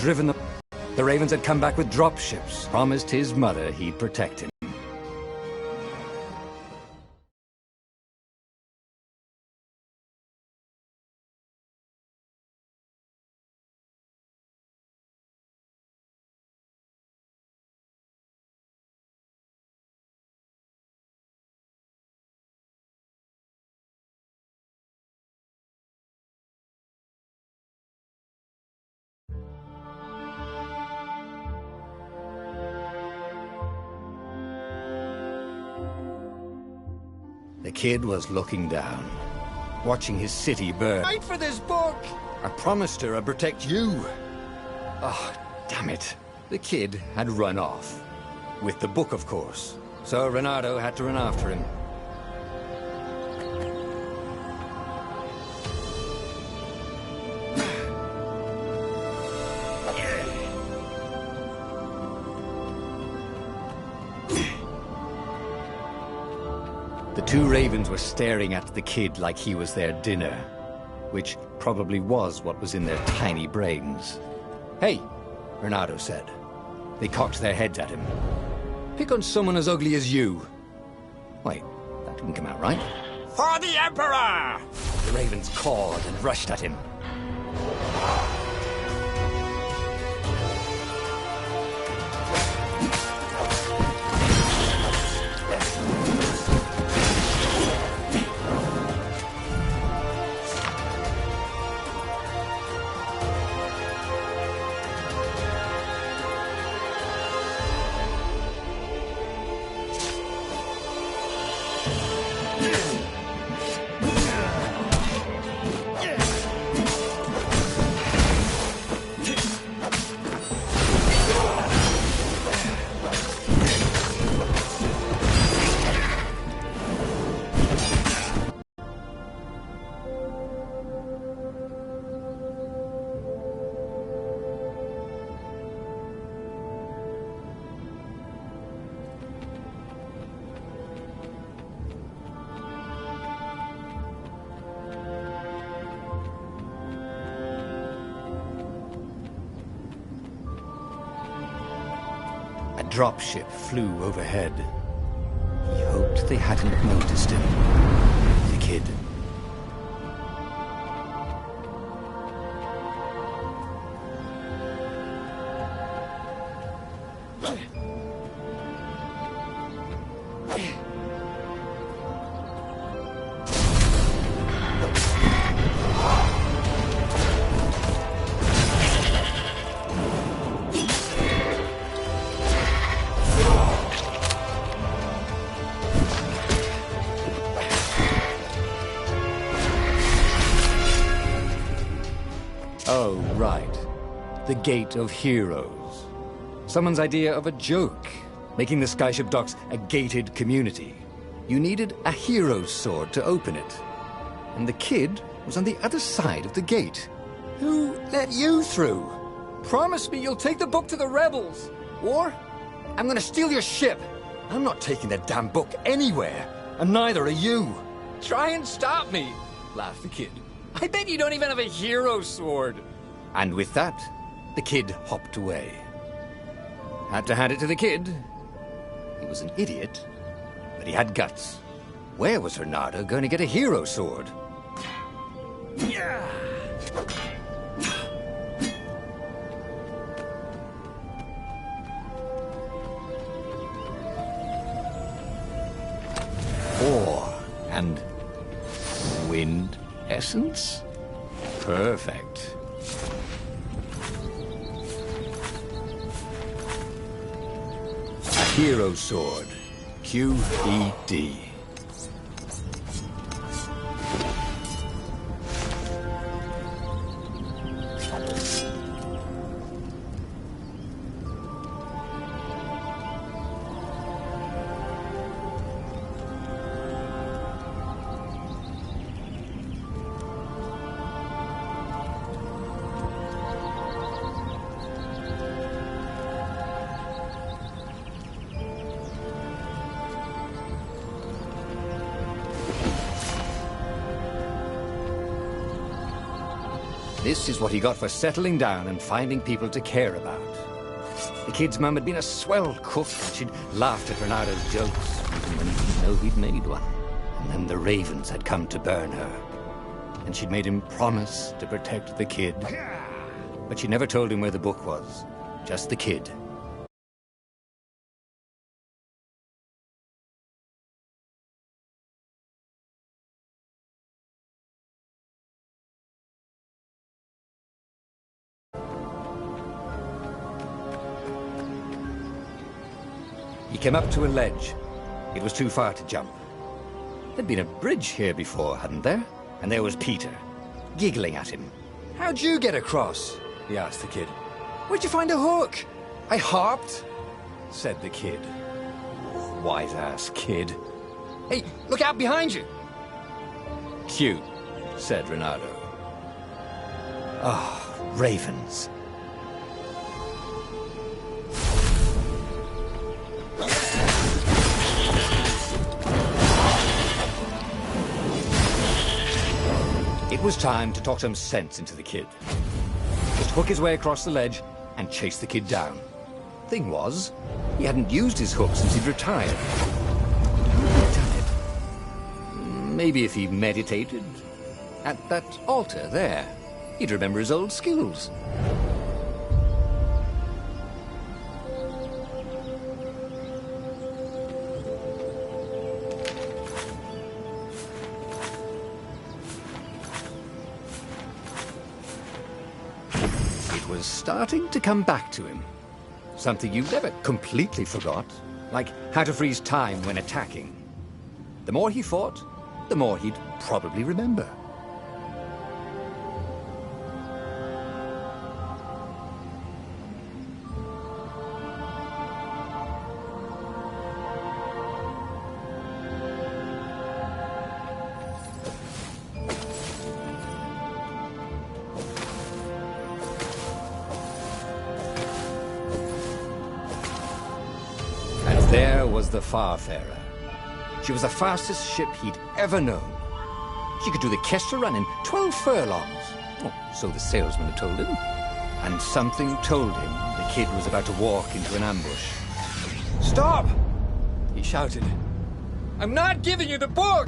driven them. The Ravens had come back with dropships, promised his mother he'd protect him. The kid was looking down, watching his city burn. Fight for this book! I promised her I'd protect you. Oh, damn it. The kid had run off. With the book, of course. So Renato had to run after him. The two Ravens were staring at the kid like he was their dinner, which probably was what was in their tiny brains. Hey, Renato said. They cocked their heads at him. Pick on someone as ugly as you. Wait, that didn't come out right. For the Emperor! The Ravens cawed and rushed at him. A dropship flew overhead. He hoped they hadn't noticed him. The kid. Oh, right. The Gate of Heroes. Someone's idea of a joke, making the skyship docks a gated community. You needed a hero's sword to open it. And the kid was on the other side of the gate. Who let you through? Promise me you'll take the book to the rebels, or I'm gonna steal your ship. I'm not taking that damn book anywhere, and neither are you. Try and stop me, laughed the kid. I bet you don't even have a hero sword. And with that, the kid hopped away. Had to hand it to the kid. He was an idiot, but he had guts. Where was Renato going to get a hero sword? Yeah. Ore and wind essence? Perfect. A hero sword. QED. This is what he got for settling down and finding people to care about. The kid's mum had been a swell cook, and she'd laughed at Renado's jokes, even when he didn't know he'd made one. And then the ravens had come to burn her. And she'd made him promise to protect the kid. But she never told him where the book was. Just the kid. He came up to a ledge. It was too far to jump. There'd been a bridge here before, hadn't there? And there was Peter, giggling at him. "How'd you get across?" he asked the kid. "Where'd you find a hook?" "I hopped," said the kid. White-ass kid. "Hey, look out behind you!" "Cute," said Renato. Ah, ravens. It was time to talk some sense into the kid. Just hook his way across the ledge and chase the kid down. Thing was, he hadn't used his hook since he'd retired. How had he done it? Maybe if he meditated at that altar there, he'd remember his old skills. Was starting to come back to him. Something you never completely forgot, like how to freeze time when attacking. The more he fought, the more he'd probably remember. There was the Farfarer. She was the fastest ship he'd ever known. She could do the Kessel run in 12 furlongs. Oh, so the salesman had told him. And something told him the kid was about to walk into an ambush. "Stop!" he shouted. "I'm not giving you the book!"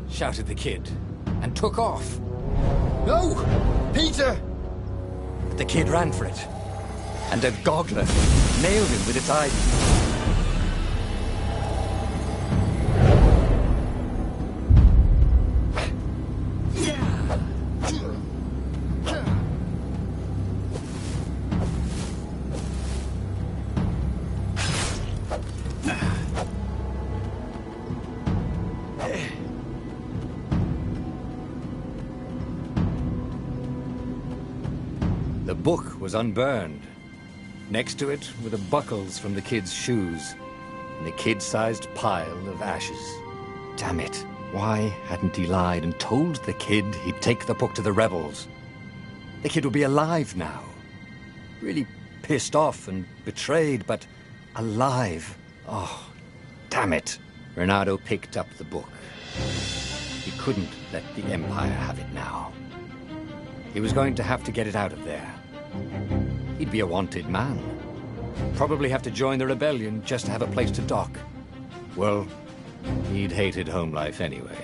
shouted the kid, and took off. "No! Peter!" But the kid ran for it, and a goggler nailed him with its eye. The book was unburned. Next to it were the buckles from the kid's shoes, and a kid-sized pile of ashes. Damn it, why hadn't he lied and told the kid he'd take the book to the rebels? The kid would be alive now. Really pissed off and betrayed, but alive. Oh, damn it. Renato picked up the book. He couldn't let the Empire have it now. He was going to have to get it out of there. He'd be a wanted man. Probably have to join the rebellion just to have a place to dock. Well, he'd hated home life anyway.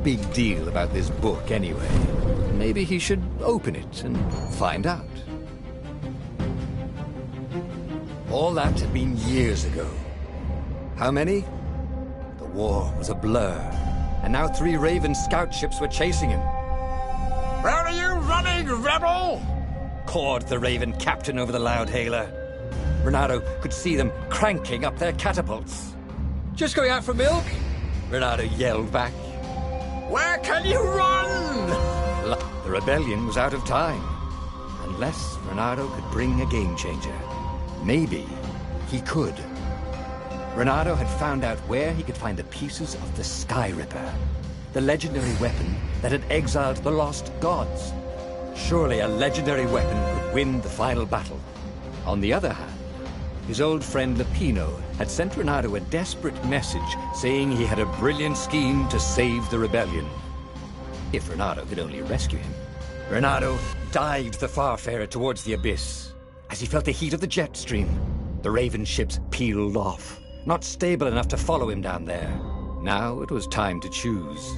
Big deal about this book anyway. Maybe he should open it and find out. All that had been years ago. How many? war was a blur, and now 3 Raven scout ships were chasing him. Where are you running, rebel? Cawed the Raven captain over the loudhailer. Renato could see them cranking up their catapults. Just going out for milk? Renato yelled back. Where can you run? The rebellion was out of time. Unless Renato could bring a game changer. Maybe he could. Renato had found out where he could find the pieces of the Sky Ripper, the legendary weapon that had exiled the lost gods. Surely a legendary weapon could win the final battle. On the other hand, his old friend Lapino had sent Renato a desperate message saying he had a brilliant scheme to save the rebellion. If Renato could only rescue him. Renato dived the Farfarer towards the abyss. As he felt the heat of the jet stream, the Raven ships peeled off, not stable enough to follow him down there. Now it was time to choose.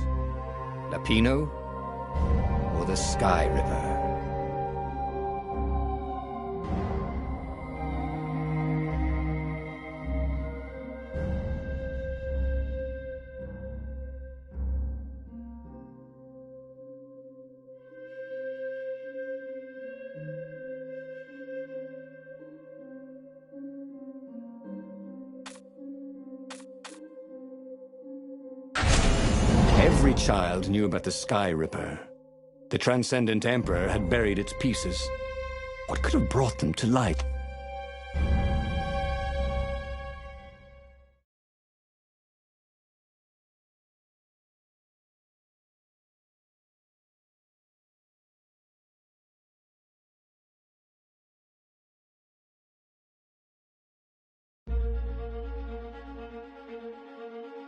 Lapino or the Sky Ripper? Every child knew about the Sky Ripper. The Transcendent Emperor had buried its pieces. What could have brought them to light?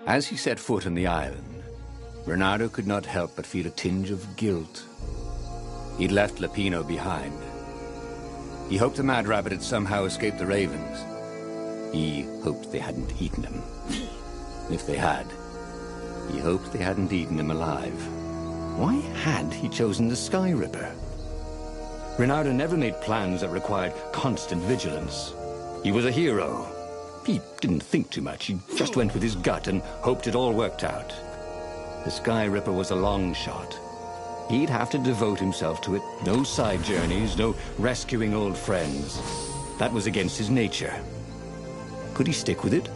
As he set foot on the island, Renato could not help but feel a tinge of guilt. He'd left Lapino behind. He hoped the Mad Rabbit had somehow escaped the Ravens. He hoped they hadn't eaten him. If they had, he hoped they hadn't eaten him alive. Why had he chosen the Sky Ripper? Renato never made plans that required constant vigilance. He was a hero. He didn't think too much. He just went with his gut and hoped it all worked out. The Sky Ripper was a long shot. He'd have to devote himself to it. No side journeys, no rescuing old friends. That was against his nature. Could he stick with it?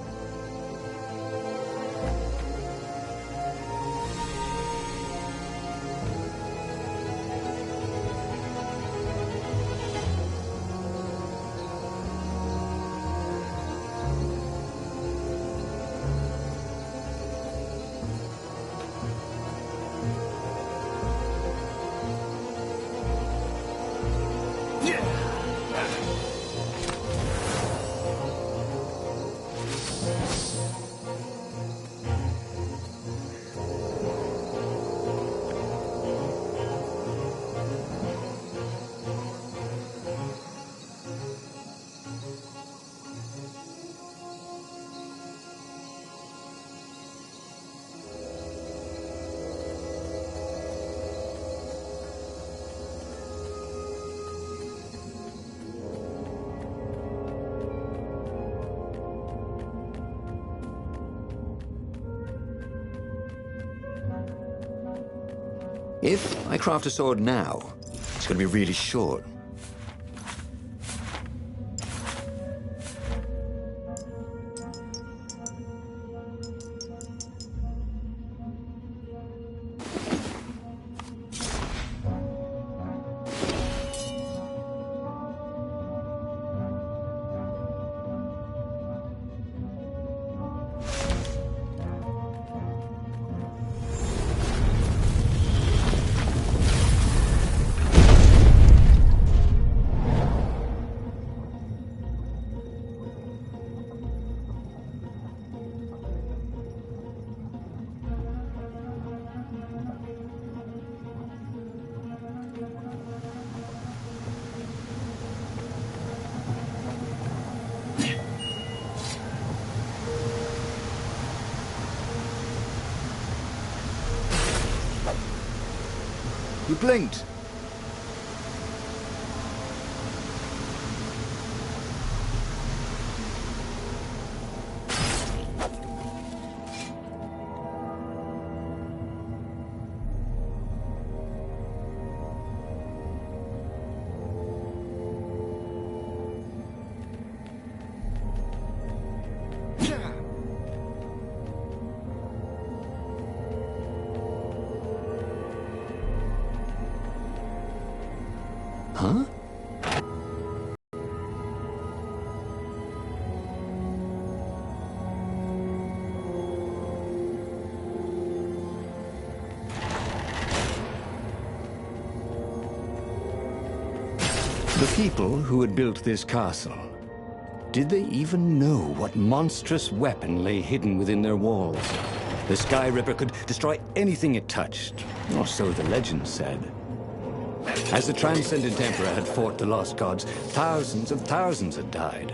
If I craft a sword now, it's going to be really short. You blinked. Huh? The people who had built this castle, did they even know what monstrous weapon lay hidden within their walls? The Sky Ripper could destroy anything it touched, or so the legend said. As the Transcendent Emperor had fought the lost gods, thousands of thousands had died.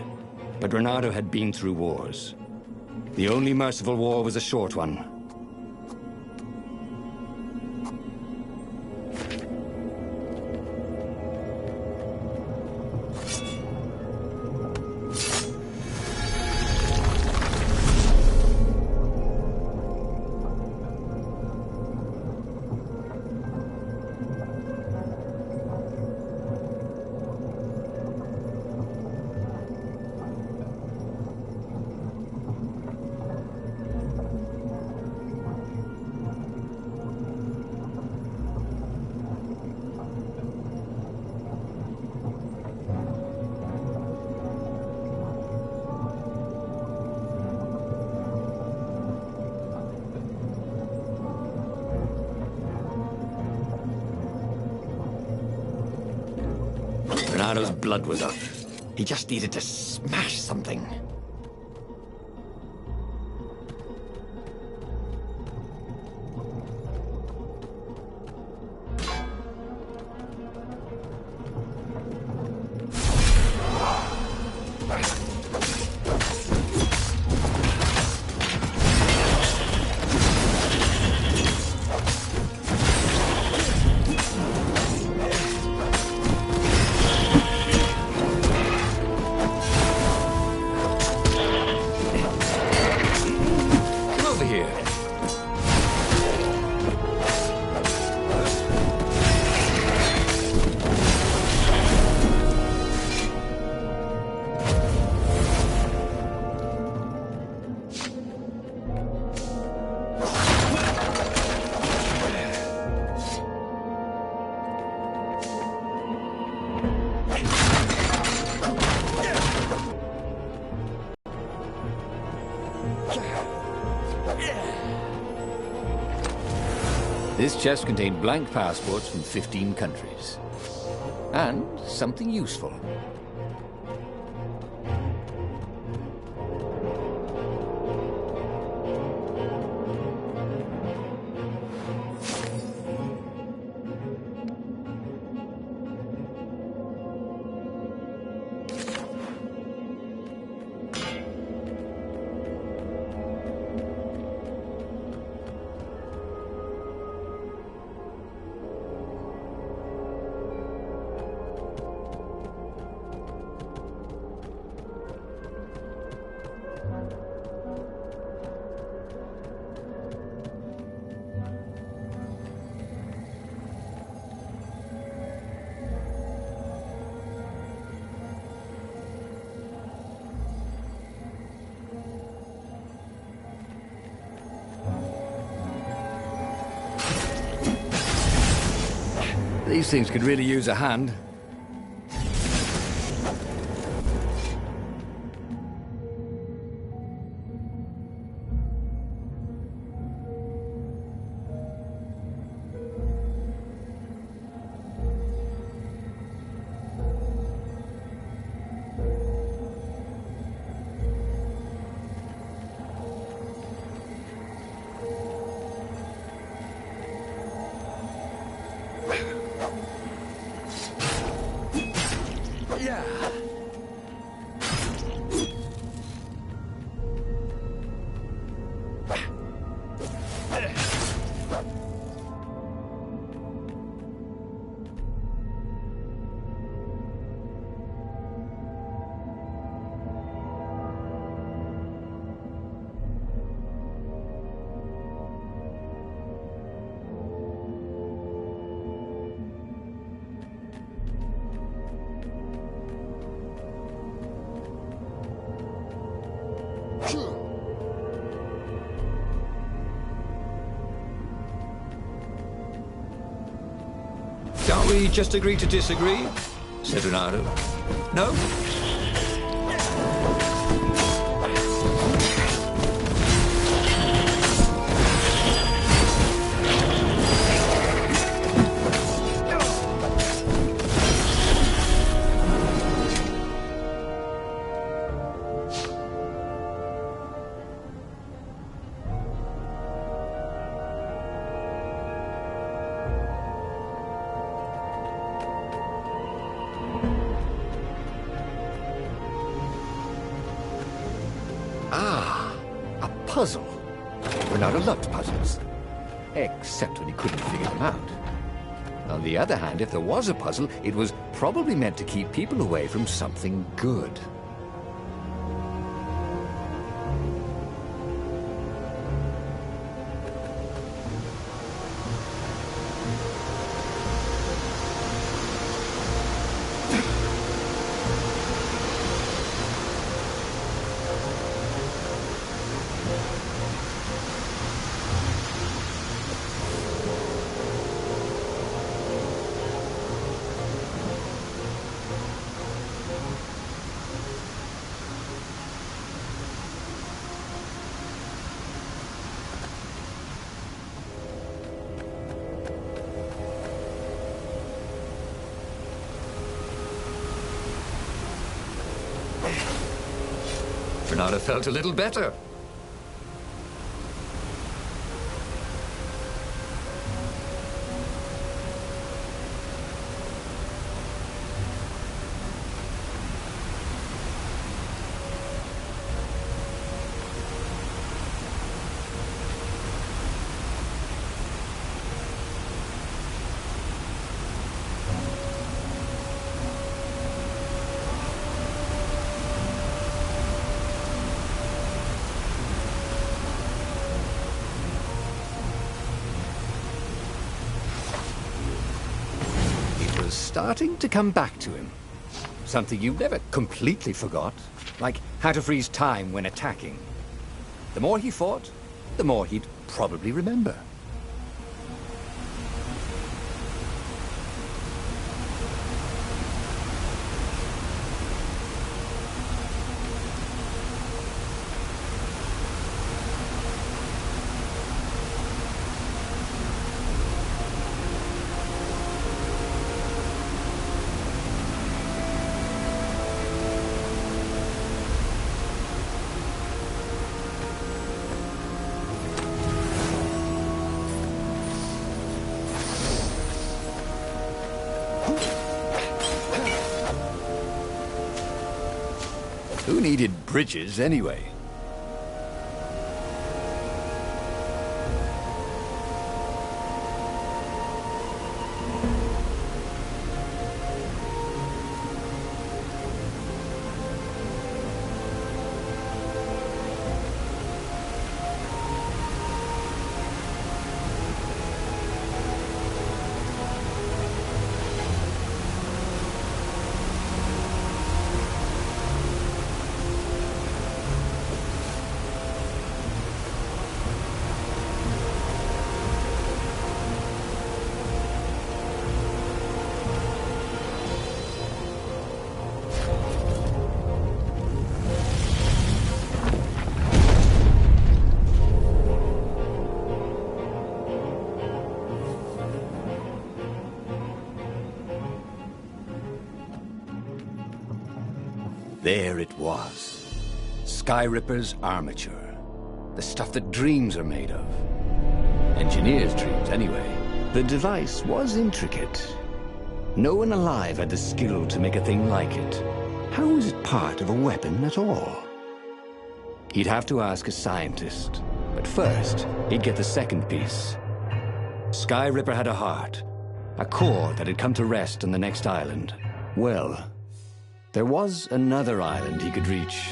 But Renato had been through wars. The only merciful war was a short one. Renato's blood was up. He just needed to smash something. This chest contained blank passports from 15 countries. And something useful. These things could really use a hand. We just agree to disagree, said Renato. No? Ah, a puzzle. Renato loved puzzles, except when he couldn't figure them out. On the other hand, if there was a puzzle, it was probably meant to keep people away from something good. Renato felt a little better. Starting to come back to him. Something you never completely forgot, like how to freeze time when attacking. The more he fought, the more he'd probably remember. Who needed bridges anyway? There it was. Skyripper's armature. The stuff that dreams are made of. Engineers' dreams, anyway. The device was intricate. No one alive had the skill to make a thing like it. How was it part of a weapon at all? He'd have to ask a scientist. But first, he'd get the second piece. Skyripper had a heart. A core that had come to rest on the next island. Well, there was another island he could reach.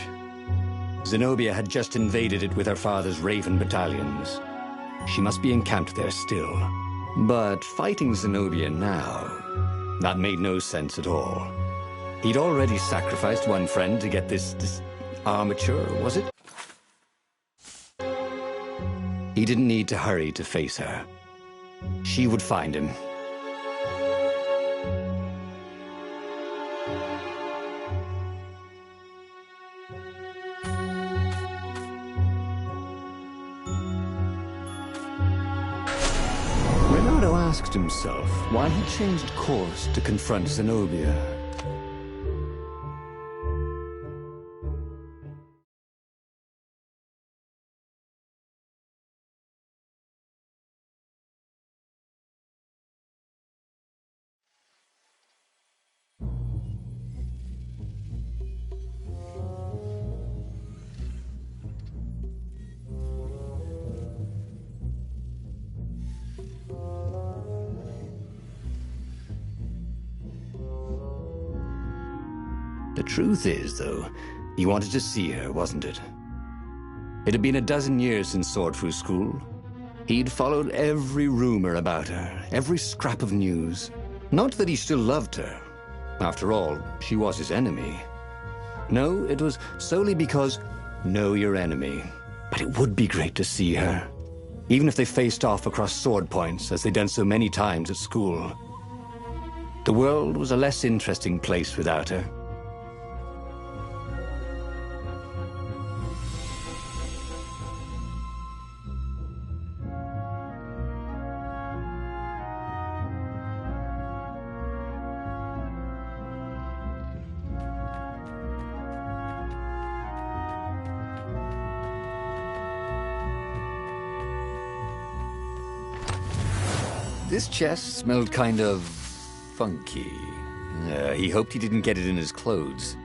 Zenobia had just invaded it with her father's Raven battalions. She must be encamped there still. But fighting Zenobia now, that made no sense at all. He'd already sacrificed one friend to get this armature, was it? He didn't need to hurry to face her. She would find him. asked himself why he changed course to confront Zenobia. The truth is, though, he wanted to see her, wasn't it? It had been a dozen years since Swordfru School. He'd followed every rumor about her, every scrap of news. Not that he still loved her. After all, she was his enemy. No, it was solely because, know your enemy. But it would be great to see her. Even if they faced off across sword points, as they'd done so many times at school. The world was a less interesting place without her. This chest smelled kind of funky. He hoped he didn't get it in his clothes.